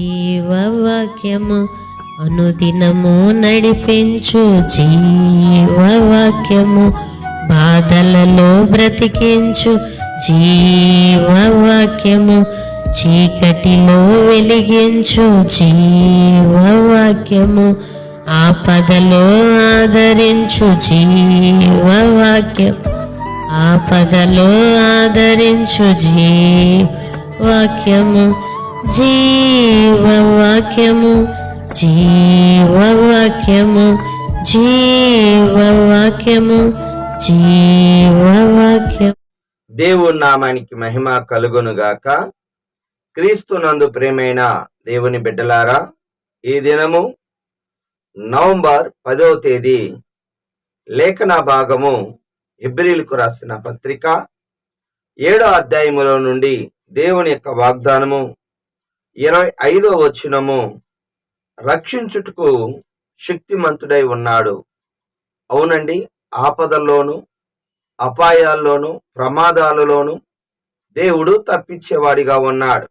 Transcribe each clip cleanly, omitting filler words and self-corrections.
జీవవాక్యము అనుదినము నడిపించు జీవవాక్యము బాధలలో బ్రతికించు జీవవాక్యము చీకటిలో వెలిగించు జీవవాక్యము ఆపదలో ఆదరించు జీవవాక్యం ఆపదలో ఆదరించు జీవవాక్యము జీవవాక్యము జీవవాక్యము జీవవాక్యము జీవవాక్యం. దేవుని నామానికి మహిమ కలుగునుగాక. క్రీస్తునందు ప్రేమైన దేవుని బిడ్డలారా, ఈ దినము నవంబర్ 10వ తేదీ లేఖన భాగము హెబ్రీయులకు రాసిన పత్రిక 7వ అధ్యాయములో నుండి దేవుని యొక్క వాగ్దానము 25వ వచనము, రక్షించుటకు శక్తిమంతుడై ఉన్నాడు. అవునండి, ఆపదల్లోను అపాయాల్లోను ప్రమాదాలలోను దేవుడు తప్పించేవాడిగా ఉన్నాడు.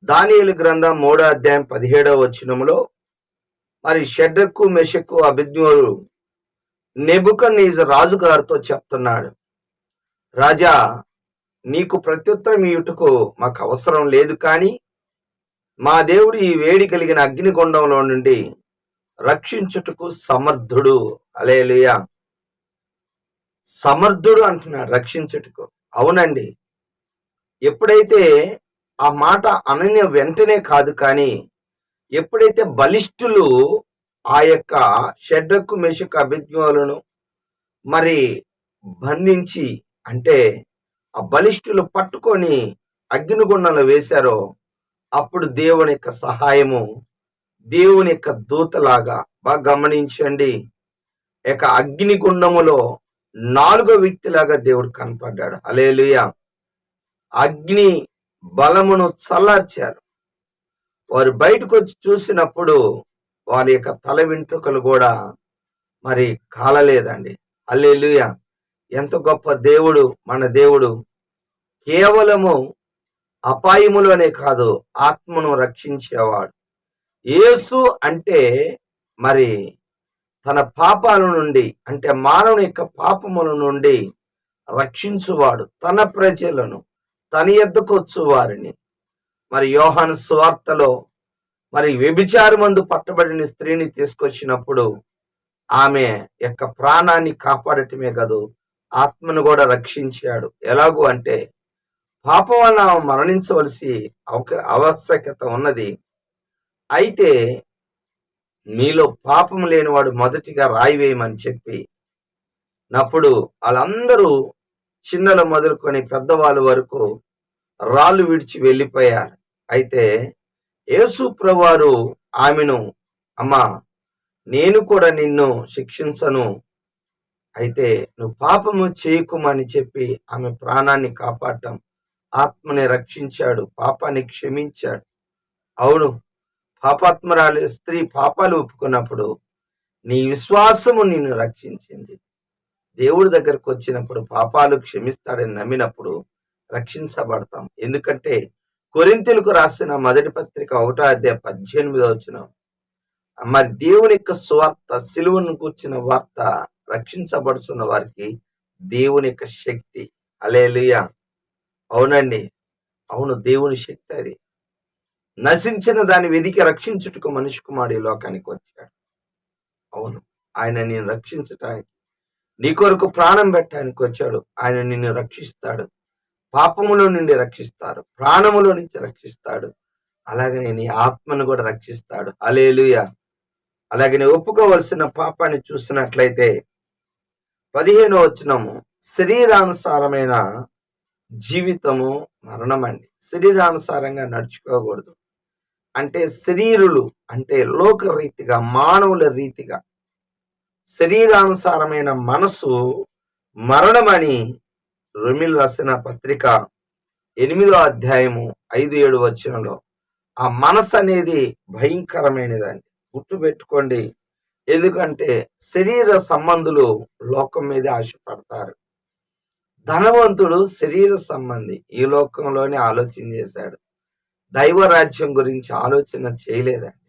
దానియేలు గ్రంథం 3వ అధ్యాయం 17వ వచనములో మరి షడ్రకు మెషకు అబేద్నెగోలు నెబుకద్నెజరు రాజుగారితో చెప్తున్నాడు, రాజా, నీకు ప్రత్యుత్తరం ఇయుటకు మాకు అవసరం లేదు, కానీ మా దేవుడు ఈ వేడి కలిగిన అగ్నిగుండంలో నుండి రక్షించుటకు సమర్థుడు. హల్లెలూయా. సమర్థుడు అంటున్నాడు రక్షించుటకు. అవునండి, ఎప్పుడైతే ఆ మాట అనని వెంటనే కాదు, కానీ ఎప్పుడైతే బలిష్ఠులు ఆ యొక్క షడ్రకు మెషకు అబేద్నెగోలను మరి బంధించి, అంటే ఆ బలిష్ఠులు పట్టుకొని అగ్నిగుండంలో వేశారో, అప్పుడు దేవుని యొక్క సహాయము, దేవుని యొక్క దూతలాగా బాగా గమనించండి, యొక్క అగ్నిగుండములో 4వ వ్యక్తిలాగా దేవుడు కనపడ్డాడు. హల్లెలూయా. అగ్ని బలమును చల్లార్చారు. వారు బయటకు వచ్చి చూసినప్పుడు వారి యొక్క తల వెంట్రుకలు కూడా మరి కాలలేదండి. హల్లెలూయా. ఎంత గొప్ప దేవుడు మన దేవుడు. కేవలము అపాయములోనే కాదు, ఆత్మను రక్షించేవాడు. యేసు అంటే మరి తన పాపాల నుండి, అంటే మానవుని యొక్క పాపముల నుండి రక్షించువాడు. తన ప్రజలను తన యొద్దకు వచ్చు వారిని మరి యోహాను సువార్తలో మరి వ్యభిచారమందు పట్టబడిన స్త్రీని తీసుకొచ్చినప్పుడు ఆమె యొక్క ప్రాణాన్ని కాపాడటమే కాదు, ఆత్మను కూడా రక్షించాడు. ఎలాగూ అంటే పాపం వలన మరణించవలసి ఆవశ్యకత ఉన్నది. అయితే మీలో పాపం లేనివాడు మొదటిగా రాయి వేయమని చెప్పి నప్పుడు వాళ్ళందరూ చిన్నలు మొదలుకొని పెద్దవాళ్ళ వరకు రాళ్ళు విడిచి వెళ్ళిపోయారు. అయితే యేసు ప్రభువారు ఆమెను, అమ్మా, నేను కూడా నిన్ను శిక్షించను, అయితే నువ్వు పాపము చేయకుమని చెప్పి ఆమె ప్రాణాన్ని కాపాడటం, ఆత్మని రక్షించాడు, పాపాన్ని క్షమించాడు. అవును, పాపాత్మరాలు స్త్రీ పాపాలు ఒప్పుకున్నప్పుడు నీ విశ్వాసము నిన్ను రక్షించింది. దేవుడి దగ్గరకు వచ్చినప్పుడు పాపాలు క్షమిస్తాడని నమ్మినప్పుడు రక్షించబడతాం. ఎందుకంటే కొరింథీయులకు రాసిన మొదటి పత్రిక 1వ అధ్యాయం 18వ వచనం, మరి దేవుని యొక్క సువార్త, సిలువను కూర్చిన వార్త రక్షించబడుతున్న వారికి దేవుని యొక్క శక్తి. హల్లెలూయా. అవునండి, అవును, దేవుని శక్తి అది. నశించిన దాన్ని వెదికి రక్షించుటకు మనిషి కుమారుడు ఈ లోకానికి వచ్చాడు. అవును, ఆయన నిన్ను రక్షించటానికి, నీ కొరకు ప్రాణం పెట్టడానికి వచ్చాడు. ఆయన నిన్ను రక్షిస్తాడు, పాపములో నుండి రక్షిస్తాడు, ప్రాణములో నుంచి రక్షిస్తాడు, అలాగనే నీ ఆత్మను కూడా రక్షిస్తాడు. హల్లెలూయా. అలాగనే ఒప్పుకోవలసిన పాపాన్ని చూసినట్లయితే 15వ వచనము, శరీరానుసారమైన జీవితము మరణమండి. శరీరానుసారంగా నడుచుకోకూడదు. అంటే శరీరులు అంటే లోకరీతిగా, మానవుల రీతిగా శరీరానుసారమైన మనసు మరణమని రోమీయులు రాసిన పత్రిక 8వ అధ్యాయము 5-7 వచనంలో, ఆ మనసు అనేది భయంకరమైనదండి. గుర్తుపెట్టుకోండి. ఎందుకంటే శరీర సంబంధులు లోకం మీద ఆశపడతారు. ధనవంతుడు శరీర సంబంధి, ఈ లోకంలోనే ఆలోచన చేశాడు. దైవ రాజ్యం గురించి ఆలోచన చేయలేదండి.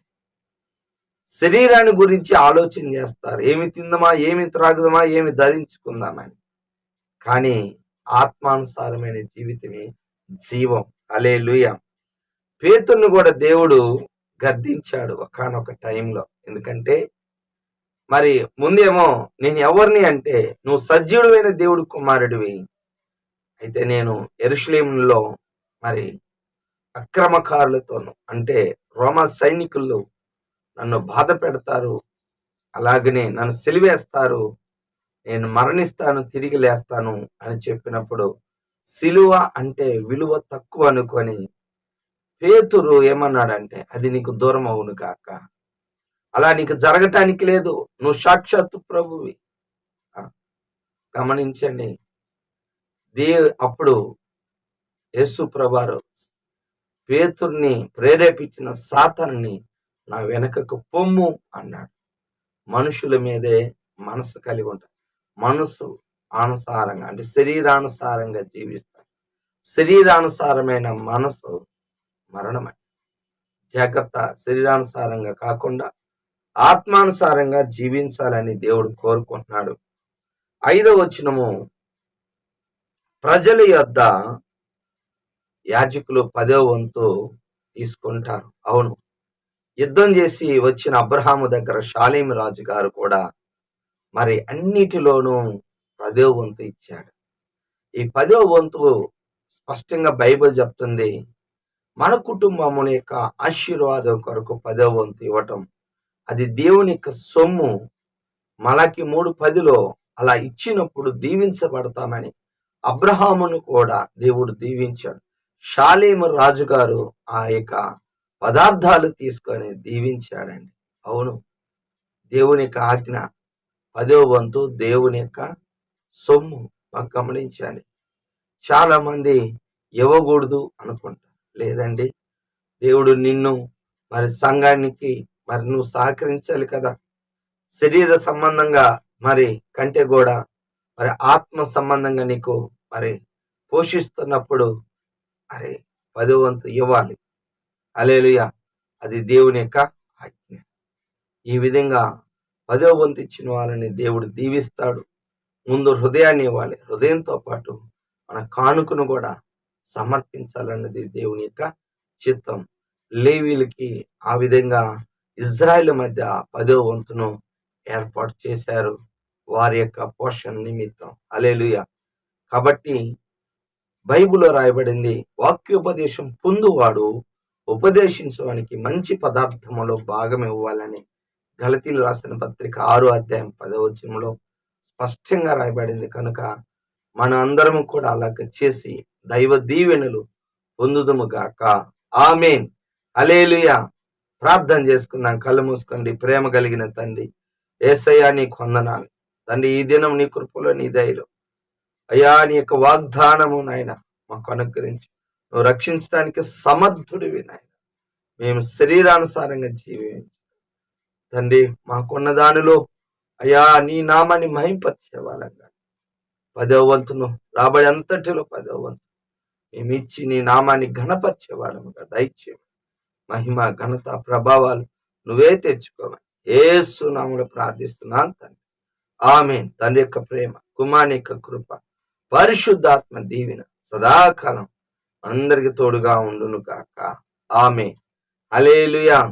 శరీరాన్ని గురించి ఆలోచన చేస్తారు. ఏమి తిందామా, ఏమి త్రాగుదామా, ఏమి ధరించుకుందామని. కానీ ఆత్మానుసారమైన జీవితమే జీవం. హల్లెలూయా. పేతురును కూడా దేవుడు గద్దించాడు ఒకానొక టైంలో. ఎందుకంటే మరి ముందేమో నేను ఎవరిని అంటే, నువ్వు సజీవుడైన దేవుడి కుమారుడివి, అయితే నేను యెరూషలేములో మరి అక్రమకారులతోను అంటే రోమా సైనికులు నన్ను బాధ పెడతారు, అలాగనే నన్ను సిలువేస్తారు, నేను మరణిస్తాను, తిరిగి లేస్తాను అని చెప్పినప్పుడు సిలువ అంటే విలువ తక్కువ అనుకొని పేతురు ఏమన్నాడంటే, అది నీకు దూరం అవును గాక, అలా నీకు జరగటానికి లేదు, నువ్వు సాక్షాత్తు ప్రభువి. ఆ, గమనించండి. అప్పుడు యేసు ప్రభువారు పేతుర్ని ప్రేరేపించిన సాతానుని నా వెనకకు పొమ్ము అన్నాడు. మనుషుల మీదే మనసు కలిగి ఉంటారు. మనసు అనుసారంగా అంటే శరీరానుసారంగా జీవిస్తారు. శరీరానుసారమైన మనసు మరణమే. జాగ్రత్త. శరీరానుసారంగా కాకుండా ఆత్మానుసారంగా జీవించాలని దేవుడు కోరుకుంటున్నాడు. 5వ వచనము, ప్రజల యొద్ద యాజకులు 10వ వంతు తీసుకుంటారు. అవును, యుద్ధం చేసి వచ్చిన అబ్రహాము దగ్గర షాలేము రాజు గారు కూడా మరి అన్నిటిలోనూ 10వ వంతు ఇచ్చాడు. ఈ 10వ వంతు స్పష్టంగా బైబిల్ చెప్తుంది, మన కుటుంబముల యొక్క ఆశీర్వాదం కొరకు 10వ వంతు ఇవ్వటం, అది దేవుని యొక్క సొమ్ము. మలాకి 3:10లో అలా ఇచ్చినప్పుడు దీవించబడతామని అబ్రహామును కూడా దేవుడు దీవించాడు. షాలేము రాజుగారు ఆ యొక్క పదార్థాలు తీసుకొని దీవించాడండి. అవును, దేవుని యొక్క ఆజ్ఞ, 10వ వంతు దేవుని యొక్క సొమ్ము. బాగా గమనించండి. చాలా మంది ఇవ్వకూడదు అనుకుంటారు. లేదండి, దేవుడు నిన్ను మరి సంఘానికి మరి నువ్వు సహకరించాలి కదా. శరీర సంబంధంగా మరి కంటే కూడా మరి ఆత్మ సంబంధంగా నీకు మరి పోషిస్తున్నప్పుడు అరే 10వ వంతు ఇవ్వాలి. హల్లెలూయా. అది దేవుని యొక్క ఆజ్ఞ. ఈ విధంగా 10వ వంతు ఇచ్చిన వాళ్ళని దేవుడు దీవిస్తాడు. ముందు హృదయాన్ని ఇవ్వాలి, హృదయంతో పాటు మన కానుకను కూడా సమర్పించాలన్నది దేవుని యొక్క చిత్తం. లేవీలకి ఆ విధంగా ఇజ్రాయెల్ మధ్య 10వ వంతును ఏర్పాటు చేశారు వారి యొక్క పోషణ నిమిత్తం. హల్లెలూయా. కాబట్టి బైబిల్లో రాయబడింది, వాక్యోపదేశం పొందువాడు ఉపదేశించడానికి మంచి పదార్థములో భాగం ఇవ్వాలని గలతీలు రాసిన పత్రిక 6వ అధ్యాయం 10వ వచనంలో స్పష్టంగా రాయబడింది. కనుక మన అందరము కూడా అలాగ చేసి దైవ దీవెనలు పొందుదుము గాక. ఆమేన్. హల్లెలూయా. ప్రార్థన చేసుకుందాం. కళ్ళు మూసుకోండి. ప్రేమ కలిగిన తండ్రి, యేసయ్యా నీకు వందనాలు తండ్రి. ఈ దినం నీ కృపలో నీ దయలో అయ్యా నీ యొక్క వాగ్దానము నాయన మాకు అనుగ్రహించు. నువ్వు రక్షించడానికి సమర్థుడివి నాయన. మేము శరీరానుసారంగా జీవించు తండ్రి. మాకున్న దానిలో అయ్యా నీ నామాన్ని మహింపరిచే వాళ్ళంగా 10వ వంతును రాబడి అంతటిలో 10వ వంతు మేము ఇచ్చి నీ నామాన్ని ఘనపరిచే వాళ్ళముగా దయచేయమని, మహిమ ఘనత ప్రభావాలు నువ్వే తెచ్చుకోమని యేసు నామములో ప్రార్థిస్తున్నాను తండ్రి. ఆమేన్. తండ్రి యొక్క ప్రేమ, కుమారుని యొక్క కృప, పరిశుద్ధాత్మ దీవెన సదాకాలం అందరికి తోడుగా ఉండును గాక. ఆమేన్. హల్లెలూయా.